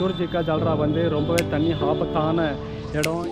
தூர்ஜிக்கா ஜல்ரா வந்து ரொம்பவே தண்ணி ஆபத்தான இடம்.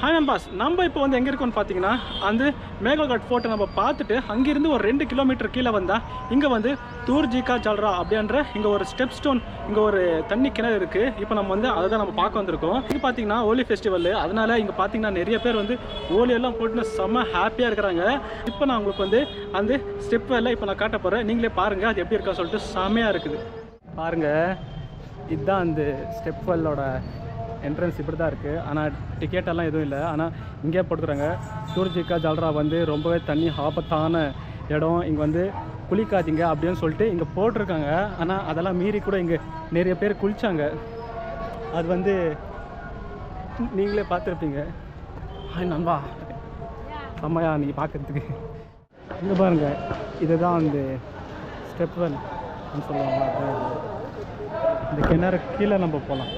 ஹாய் நண்பாஸ், நம்ம இப்போ வந்து எங்கே இருக்கோம்னு பார்த்தீங்கன்னா அந்த மேகல்காட் ஃபோர்ட்டை நம்ம பார்த்துட்டு அங்கேருந்து ஒரு 2 கிலோமீட்டர் கீழே வந்தால் இங்கே வந்து தூர்ஜிக்கா ஜல்ரா அப்படின்ற இங்கே ஒரு ஸ்டெப் ஸ்டோன், இங்கே ஒரு தண்ணி கிணறு இருக்குது. இப்போ நம்ம வந்து அதை தான் நம்ம பார்க்க வந்திருக்கோம். இங்கே பார்த்தீங்கன்னா ஹோலி ஃபெஸ்டிவல், அதனால் இங்கே பார்த்தீங்கன்னா நிறைய பேர் வந்து ஹோலியெல்லாம் போட்டுன்னு செம்ம ஹாப்பியாக இருக்கிறாங்க. இப்போ நான் உங்களுக்கு வந்து அந்த ஸ்டெப் வெல்ல இப்போ நான் காட்ட போகிறேன். நீங்களே பாருங்கள் அது எப்படி இருக்கா சொல்லிட்டு செம்மையாக இருக்குது. பாருங்கள், இதுதான் அந்த ஸ்டெப் வெல்லோட என்ட்ரன்ஸ். இப்படி தான் இருக்குது, ஆனால் டிக்கெட்டெல்லாம் எதுவும் இல்லை. ஆனால் இங்கே போட்டுக்கிறாங்க தூர்ஜிக்கா ஜல்ரா வந்து ரொம்பவே தண்ணி ஆபத்தான இடம், இங்கே வந்து குளிக்காதீங்க அப்படின்னு சொல்லிட்டு இங்கே போட்டிருக்காங்க. ஆனால் அதெல்லாம் மீறி கூட இங்கே நிறைய பேர் குளித்தாங்க. அது வந்து நீங்களே பார்த்துருப்பீங்க. ஹாய் நண்பா, செம்மையா நீங்கள் பார்க்குறதுக்கு. இங்கே பாருங்கள், இதுதான் அந்த ஸ்டெப் வெல் சொல்லுவாங்க. இந்த கிணறு கீழே நம்ம போகலாம்.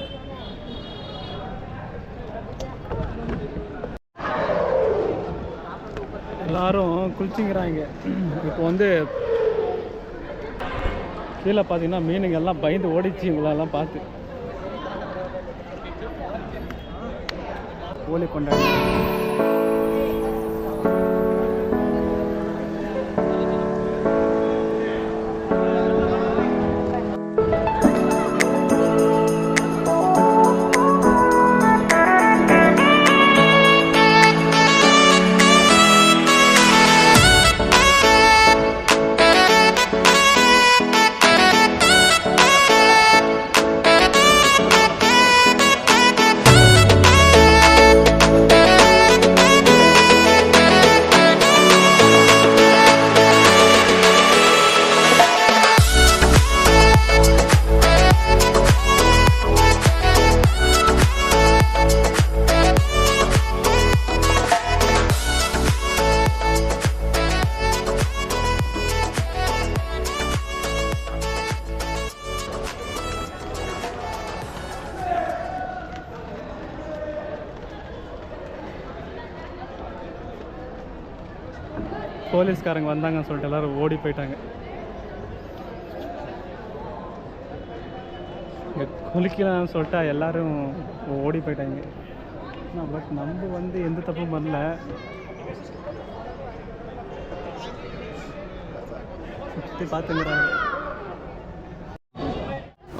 எல்லாரும் குளிச்சுங்கிறாங்க. இப்போ வந்து கீழே பார்த்தீங்கன்னா மீனுங்க எல்லாம் பயந்து ஓடிச்சு இவங்களெல்லாம் பார்த்து. ஹோலி கொண்டாடி போலீஸ்காரங்க வந்தாங்கன்னு சொல்லிட்டு எல்லோரும் ஓடி போயிட்டாங்க. இங்கே குளிக்கலாம்னு சொல்லிட்டு எல்லோரும் ஓடி போயிட்டாங்க. பட் நம்ம வந்து எந்த தப்பும் பண்ணல. சுற்றி பார்த்துங்கிறாங்க.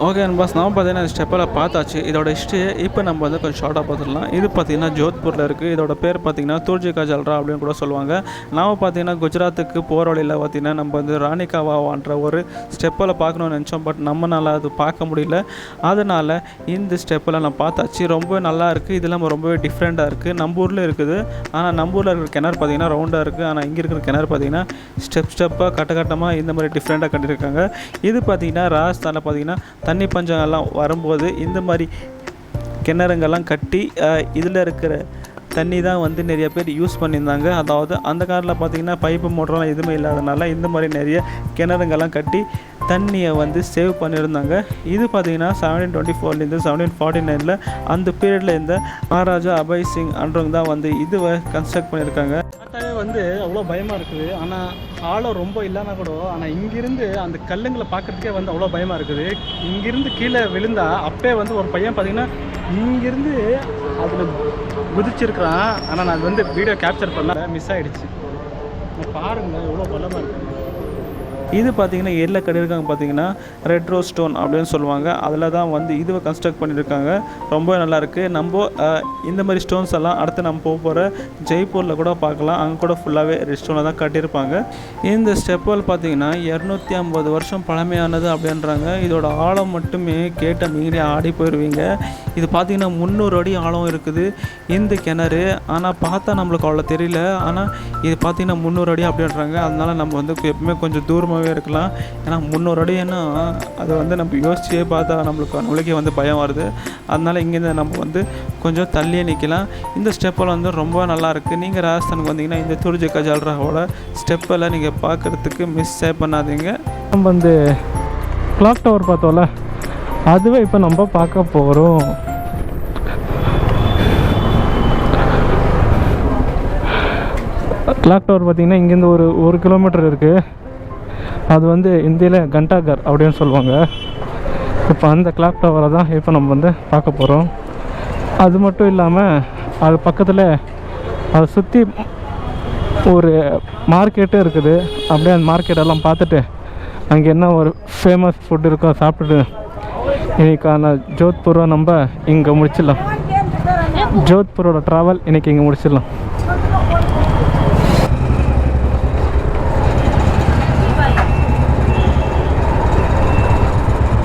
ஓகே நண்பாஸ், நம்ம பார்த்தீங்கன்னா இந்த ஸ்டெப்பில் பார்த்தாச்சு. இதோட ஹிஸ்ட்ரி இப்போ நம்ம வந்து கொஞ்சம் ஷார்ட்டாக பார்த்துடலாம். இது பார்த்திங்கன்னா ஜோத்பூரில் இருக்குது. இதோட பேர் பார்த்திங்கன்னா தூர்ஜிக்கா ஜல்ரா அப்படின்னு கூட சொல்லுவாங்க. நாம் பார்த்திங்கன்னா குஜராத்துக்கு போகிற வழியில் பார்த்திங்கன்னா நம்ம வந்து ராணிகாவான்ற ஒரு ஸ்டெப்பில் பார்க்கணும்னு நினச்சோம். பட் நம்மளால் அது பார்க்க முடியல. அதனால் இந்த ஸ்டெப்பில் நான் பார்த்தாச்சு. ரொம்ப நல்லா இருக்குது. இதெல்லாம் ரொம்பவே டிஃப்ரெண்ட்டாக இருக்குது. நம்ம ஊரில் இருக்குது, ஆனால் நம்ம ஊரில் இருக்கிற கிணறு பார்த்திங்கன்னா ரவுண்டாக இருக்குது. ஆனால் இங்கே இருக்கிற கிணறு பார்த்திங்கன்னா ஸ்டெப்பாக கட்டமாக இந்த மாதிரி டிஃப்ரெண்ட்டாக கட்டியிருக்காங்க. இது பார்த்திங்கன்னா ராஜஸ்தானில் பார்த்திங்கன்னா தண்ணி பஞ்சம் எல்லாம் வரும்போது இந்த மாதிரி கிணறுங்கெல்லாம் கட்டி இதில் இருக்கிற தண்ணி தான் வந்து நிறைய பேர் யூஸ் பண்ணியிருந்தாங்க. அதாவது அந்த காலத்தில் பார்த்திங்கன்னா பைப்பு மோட்டரெலாம் எதுவுமே இல்லாதனால இந்த மாதிரி நிறைய கிணறுங்கெல்லாம் கட்டி தண்ணியை வந்து சேவ் பண்ணியிருந்தாங்க. இது பார்த்திங்கன்னா 1724 1749 அந்த பீரியடில் இந்த மகாராஜா அபய் சிங் அன்றவங்க தான் வந்து இதுவை கன்ஸ்ட்ரக்ட் பண்ணியிருக்காங்க. பார்த்தாவே வந்து அவ்வளோ பயமாக இருக்குது. ஆனால் ஆழம் ரொம்ப இல்லைன்னா கூட, ஆனால் இங்கிருந்து அந்த கல்லுங்களை பார்க்குறதுக்கே வந்து அவ்வளோ பயமாக இருக்குது. இங்கிருந்து கீழே விழுந்தா அப்பே வந்து ஒரு பையன் பார்த்திங்கன்னா இங்கிருந்து அதில் குதிச்சிருக்கிறான். ஆனால் நான் அது வந்து வீடியோ கேப்சர் பண்ண மிஸ் ஆகிடுச்சு. பாருங்கள் எவ்வளோ பலமாக இருக்குது. இது பார்த்திங்கன்னா எதில் கட்டியிருக்காங்க பார்த்திங்கன்னா ரெட் ரோஸ் ஸ்டோன் அப்படின்னு சொல்லுவாங்க. அதில் தான் வந்து இதுவை கன்ஸ்ட்ரக்ட் பண்ணியிருக்காங்க. ரொம்ப நல்லாயிருக்கு. நம்ம இந்த மாதிரி ஸ்டோன்ஸ் எல்லாம் அடுத்து நம்ம போகிற ஜெய்ப்பூரில் கூட பார்க்கலாம். அங்கே கூட ஃபுல்லாகவே ரெட் ஸ்டோனில் தான் கட்டியிருப்பாங்க. இந்த ஸ்டெப்பல் பார்த்திங்கன்னா 250 வருஷம் பழமையானது அப்படின்றாங்க. இதோட ஆழம் மட்டுமே கேட்டால் நீங்களே ஆடி போயிடுவீங்க. இது பார்த்திங்கன்னா 300 அடி ஆழம் இருக்குது இந்த கிணறு. ஆனால் பார்த்தா நம்மளுக்கு அவ்வளோ தெரியல. ஆனால் இது பார்த்திங்கன்னா 300 அடி அப்படின்றாங்க. அதனால் நம்ம வந்து எப்பவுமே கொஞ்சம் தூரமாக தைரியமாகவே இருக்கலாம். ஏன்னா 300 அடின்னா அதை வந்து நம்ம யோசிச்சே பார்த்தா நம்மளுக்கே வந்து பயம் வருது. அதனால் இங்கேருந்து நம்ம வந்து கொஞ்சம் தள்ளியே நிற்கலாம். இந்த ஸ்டெப்பெல்லாம் வந்து ரொம்ப நல்லாயிருக்கு. நீங்கள் ராஜஸ்தானுக்கு வந்தீங்கன்னா இந்த துர்ஜே கா ஜல்ராவோட ஸ்டெப்பெல்லாம் நீங்கள் பார்க்குறதுக்கு மிஸ்ஸே பண்ணாதீங்க. நம்ம வந்து கிளாக் டவர் பார்த்தோம்ல, அதுவே இப்போ நம்ம பார்க்க போகிறோம். கிளாக் டவர் பார்த்திங்கன்னா இங்கேருந்து ஒரு 1 கிலோமீட்டர் இருக்குது. அது வந்து இந்தியாவில் கண்டாகர் அப்படின்னு சொல்லுவாங்க. இப்போ அந்த கிளாக் டவரை தான் இப்போ நம்ம வந்து பார்க்க போகிறோம். அது மட்டும் இல்லாமல் அது பக்கத்தில் அதை சுற்றி ஒரு மார்க்கெட்டும் இருக்குது. அப்படியே அந்த மார்க்கெட்டெல்லாம் பார்த்துட்டு அங்கே என்ன ஒரு ஃபேமஸ் ஃபுட் இருக்கோ சாப்பிட்டுட்டு இன்றைக்கான ஜோத்பூரை நம்ம இங்கே முடிச்சிடலாம். ஜோத்பூரோட ட்ராவல் இன்றைக்கி இங்கே முடிச்சிடலாம்.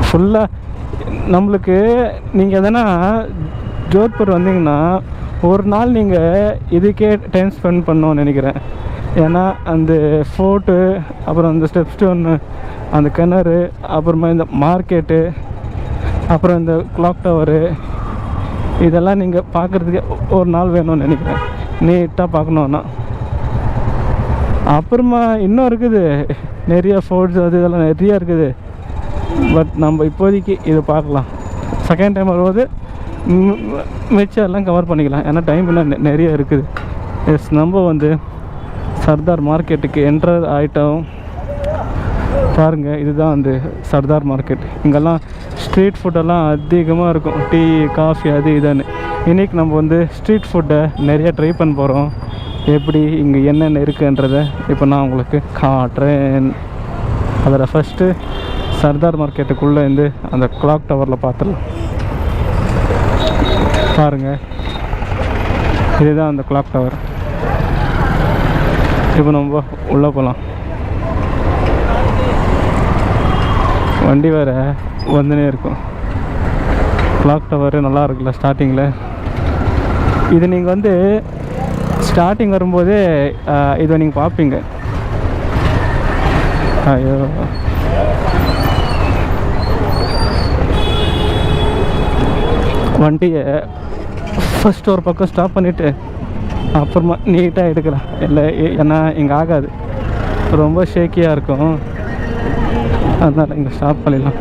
ஃபுல்லாக நம்மளுக்கு நீங்கள் எதனா ஜோத்பூர் வந்தீங்கன்னா ஒரு நாள் நீங்கள் இதுக்கே டைம் ஸ்பெண்ட் பண்ணணும்னு நினைக்கிறேன். ஏன்னா அந்த ஃபோர்ட்டு, அப்புறம் அந்த ஸ்டெப் ஸ்டோன்னு, அந்த கிணறு, அப்புறமா இந்த மார்க்கெட்டு, அப்புறம் இந்த கிளாக் டவரு, இதெல்லாம் நீங்கள் பார்க்குறதுக்கே ஒரு நாள் வேணும்னு நினைக்கிறேன், நீட்டாக பார்க்கணுன்னா. அப்புறமா இன்னும் இருக்குது நிறைய ஃபோர்ட்ஸ், அது இதெல்லாம் நிறையா இருக்குது. பட் நம்ம இப்போதைக்கு இதை பார்க்கலாம். செகண்ட் டைம் வரும்போது மிச்சம் எல்லாம் கவர் பண்ணிக்கலாம். ஏன்னா டைம் இன்னும் நிறைய இருக்குது. எஸ், நம்ம வந்து சர்தார் மார்க்கெட்டுக்கு என்டர் ஆகிட்டோம். பாருங்கள், இதுதான் வந்து சர்தார் மார்க்கெட். இங்கெல்லாம் ஸ்ட்ரீட் ஃபுட்டெல்லாம் அதிகமாக இருக்கும். டீ, காஃபி, அது இதுன்னு. இன்றைக்கி நம்ம வந்து ஸ்ட்ரீட் ஃபுட்டை நிறையா ட்ரை பண்ண போகிறோம். எப்படி இங்கே என்னென்ன இருக்குன்றதை இப்போ நான் உங்களுக்கு காட்டுறேன். அதில் ஃபஸ்ட்டு சர்தார் மார்க்கெட்டுக்குள்ளே இருந்து அந்த கிளாக் டவரில் பார்த்துடலாம். பாருங்கள், இதுதான் அந்த கிளாக் டவர். இப்போ நம்ம உள்ளே போகலாம். வண்டி வேறு வந்துனே இருக்கும். கிளாக் டவர் நல்லா இருக்குல்ல ஸ்டார்டிங்கில். இது நீங்கள் வந்து ஸ்டார்டிங் வரும்போதே இதை நீங்கள் பார்ப்பீங்க. ஐயோ, வண்டியை ஃபஸ்ட்டு ஒரு பக்கம் ஸ்டாப் பண்ணிவிட்டு அப்புறமா நீட்டாக எடுக்கலாம். இல்லை, ஏன்னா இங்கே ஆகாது, ரொம்ப ஷேக்கியாக இருக்கும். அதனால் இங்கே ஸ்டாப் பண்ணிடலாம்.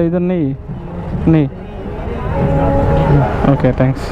இது நெய். Okay, thanks.